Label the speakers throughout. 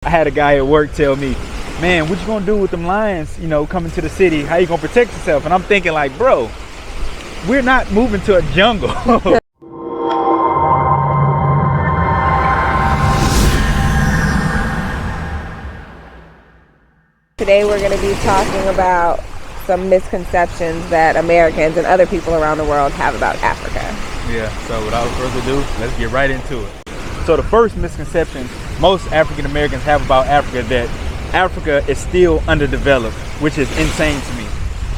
Speaker 1: I had a guy at work tell me, man, what you gonna do with them lions, coming to the city? How you gonna protect yourself? And I'm thinking like, bro, we're not moving to a jungle.
Speaker 2: Today we're going to be talking about some misconceptions that Americans and other people around the world have about Africa.
Speaker 1: Yeah, so without further ado, let's get right into it. So the first misconception most African Americans have about Africa is that Africa is still underdeveloped, which is insane to me.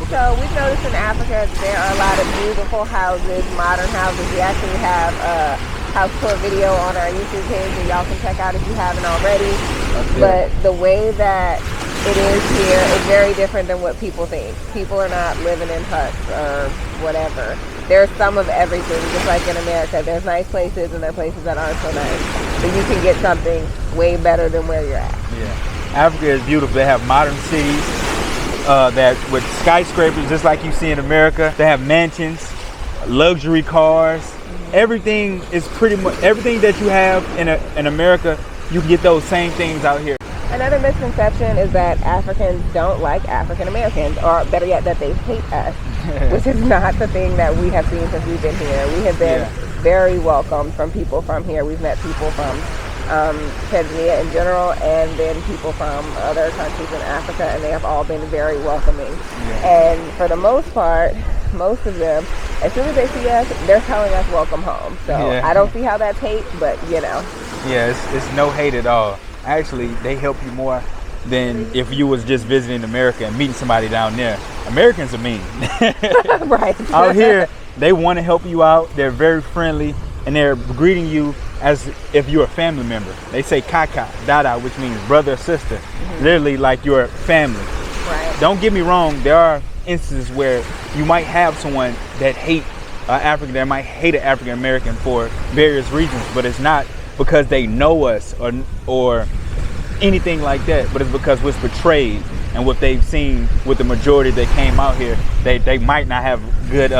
Speaker 2: So we've noticed in Africa there are a lot of beautiful houses, modern houses. We actually have a house tour video on our YouTube page that y'all can check out if you haven't already. Okay. But the way that it is here is very different than what people think. People are not living in huts or whatever. There's some of everything, just like in America. There's nice places and there are places that aren't so nice. But you can get something way better than where you're at.
Speaker 1: Yeah, Africa is beautiful. They have modern cities that with skyscrapers, just like you see in America. They have mansions, luxury cars. Mm-hmm. Everything is pretty much everything that you have in America. You can get those same things out here.
Speaker 2: Another misconception is that Africans don't like African Americans, or better yet, that they hate us, which is not the thing that we have seen since we've been here. We have been very welcomed from people from here. We've met people from Tanzania in general, and then people from other countries in Africa, and they have all been very welcoming. Yeah. And for the most part, most of them, as soon as they see us, they're telling us welcome home. So I don't see how that's hate, but
Speaker 1: Yeah, it's no hate at all. Actually, they help you more than if you was just visiting America and meeting somebody down there. Americans are mean.
Speaker 2: Right.
Speaker 1: Out here, they want to help you out. They're very friendly, and they're greeting you as if you're a family member. They say kaka, dada, which means brother or sister. Mm-hmm. Literally like your family.
Speaker 2: Right.
Speaker 1: Don't get me wrong. There are instances where you might have someone that hate African, that might hate an African American for various reasons, but it's not because they know us or anything like that, but it's because we're portrayed and what they've seen with the majority that came out here, they might not have good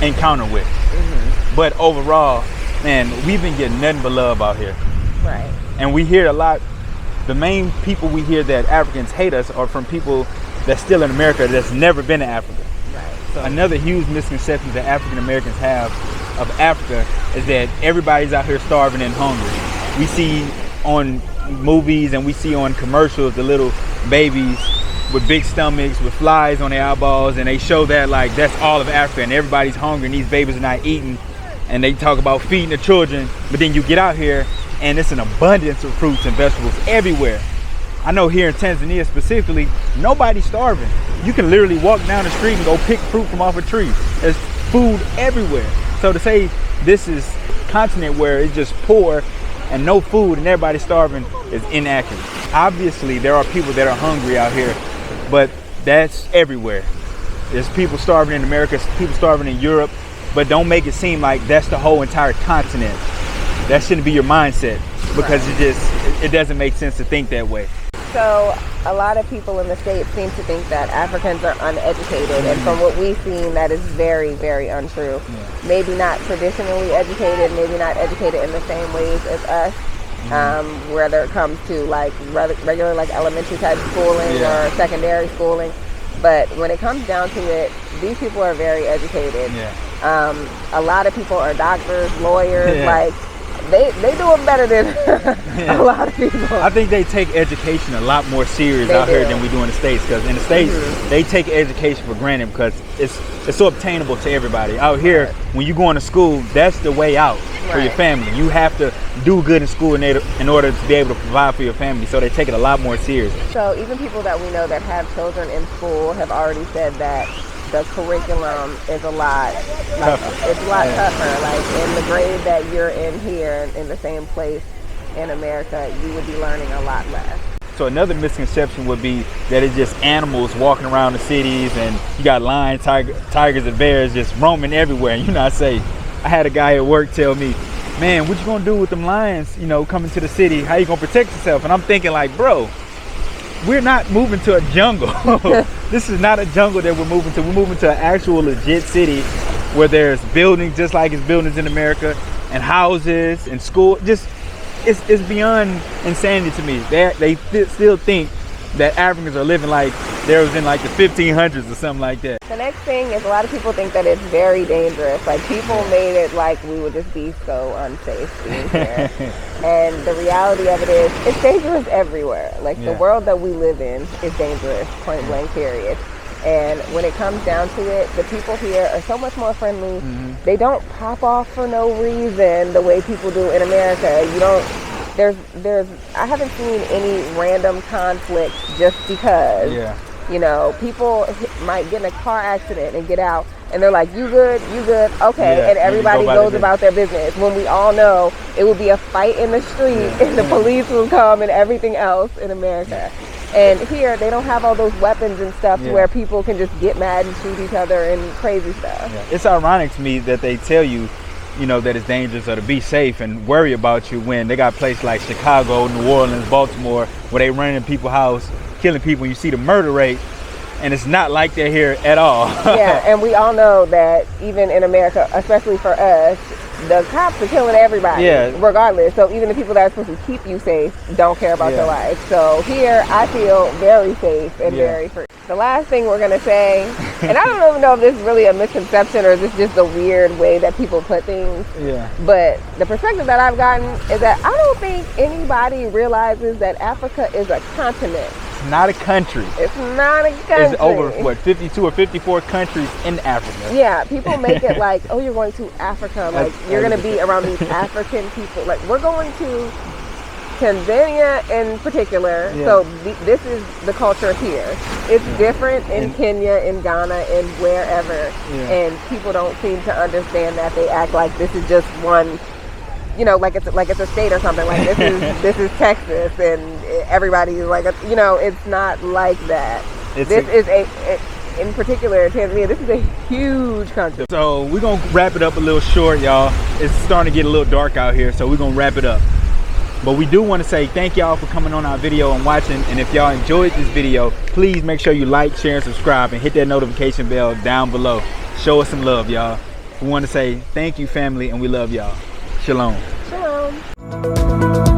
Speaker 1: encounter with. Mm-hmm. But overall, man, we've been getting nothing but love out here.
Speaker 2: Right.
Speaker 1: And we hear a lot, the main people we hear that Africans hate us are from people that's still in America that's never been to Africa.
Speaker 2: Right.
Speaker 1: So another huge misconception that African Americans have of Africa is that everybody's out here starving and hungry. We see on movies and we see on commercials the little babies with big stomachs with flies on their eyeballs, and they show that like that's all of Africa and everybody's hungry and these babies are not eating, and they talk about feeding the children, but then you get out here and it's an abundance of fruits and vegetables everywhere. I know here in Tanzania specifically, nobody's starving. You can literally walk down the street and go pick fruit from off a tree. There's food everywhere. So to say this is a continent where it's just poor and no food and everybody's starving is inaccurate. Obviously, there are people that are hungry out here, but that's everywhere. There's people starving in America, people starving in Europe, but don't make it seem like that's the whole entire continent. That shouldn't be your mindset, because it doesn't make sense to think that way.
Speaker 2: So a lot of people in the States seem to think that Africans are uneducated, and from what we've seen, that is very, very untrue. Yeah. Maybe not traditionally educated, maybe not educated in the same ways as us, whether it comes to like regular like elementary type schooling or secondary schooling. But when it comes down to it, these people are very educated. Yeah. A lot of people are doctors, lawyers, like they do it better than a lot of people.
Speaker 1: I think they take education a lot more serious out here than we do in the States, because in the States they take education for granted because it's so obtainable to everybody. Out here, when you go into school, that's the way out for your family. You have to do good in school in order to be able to provide for your family, so they take it a lot more serious.
Speaker 2: So even people that we know that have children in school have already said that the curriculum is a lot tougher. It's a lot tougher. Like in the grade that you're in here, in the same place in America, you would be learning a lot less.
Speaker 1: So another misconception would be that it's just animals walking around the cities, and you got lions, tigers, and bears just roaming everywhere. And I say, I had a guy at work tell me, man, what you gonna do with them lions, coming to the city? How you gonna protect yourself? And I'm thinking like, bro, we're not moving to a jungle. This is not a jungle that we're moving to. We're moving to an actual legit city where there's buildings just like it's buildings in America, and houses and school. Just it's beyond insanity to me. They still think that Africans are living like they was in like the 1500s or something like that.
Speaker 2: The next thing is a lot of people think that it's very dangerous. Like, people made it like we would just be so unsafe being here. And the reality of it is, it's dangerous everywhere. Like, the world that we live in is dangerous, point blank, period. And when it comes down to it, the people here are so much more friendly. They don't pop off for no reason the way people do in America. You don't, I haven't seen any random conflict just because. You know, people might get in a car accident and get out, and they're like, you good, okay, and everybody goes about their business, when we all know it would be a fight in the street and the police will come and everything else in America. And here, they don't have all those weapons and stuff where people can just get mad and shoot each other and crazy stuff. It's
Speaker 1: ironic to me that they tell you, you know, that it's dangerous or to be safe and worry about you when they got places like Chicago, New Orleans, Baltimore, where they run in people's house, killing people. You see the murder rate, and it's not like they're here at all.
Speaker 2: And we all know that even in America, especially for us, the cops are killing everybody, regardless. So even the people that are supposed to keep you safe don't care about your life. So here, I feel very safe and very free. The last thing we're going to say, and I don't even know if this is really a misconception or is this just a weird way that people put things, but the perspective that I've gotten is that I don't think anybody realizes that Africa is a continent.
Speaker 1: It's not a country.
Speaker 2: It's not a country.
Speaker 1: It's over, what, 52 or 54 countries in Africa.
Speaker 2: Yeah, people make it like, oh, you're going to Africa. Like, you're going to be around these African people. Like, we're going to Tanzania in particular. So this is the culture here. It's different in Kenya, in Ghana, and wherever. And people don't seem to understand that. They act like this is just one, you know, like it's a state or something. Like, this is Texas, and everybody is like, you know, it's not like that. In particular, Tanzania, this is a huge country.
Speaker 1: So we're gonna wrap it up a little short, y'all. It's starting to get a little dark out here, so we're gonna wrap it up. But we do want to say thank y'all for coming on our video and watching. And if y'all enjoyed this video, please make sure you like, share, and subscribe, and hit that notification bell down below. Show us some love, y'all. We want to say thank you, family, and we love y'all. Shalom.
Speaker 2: Shalom.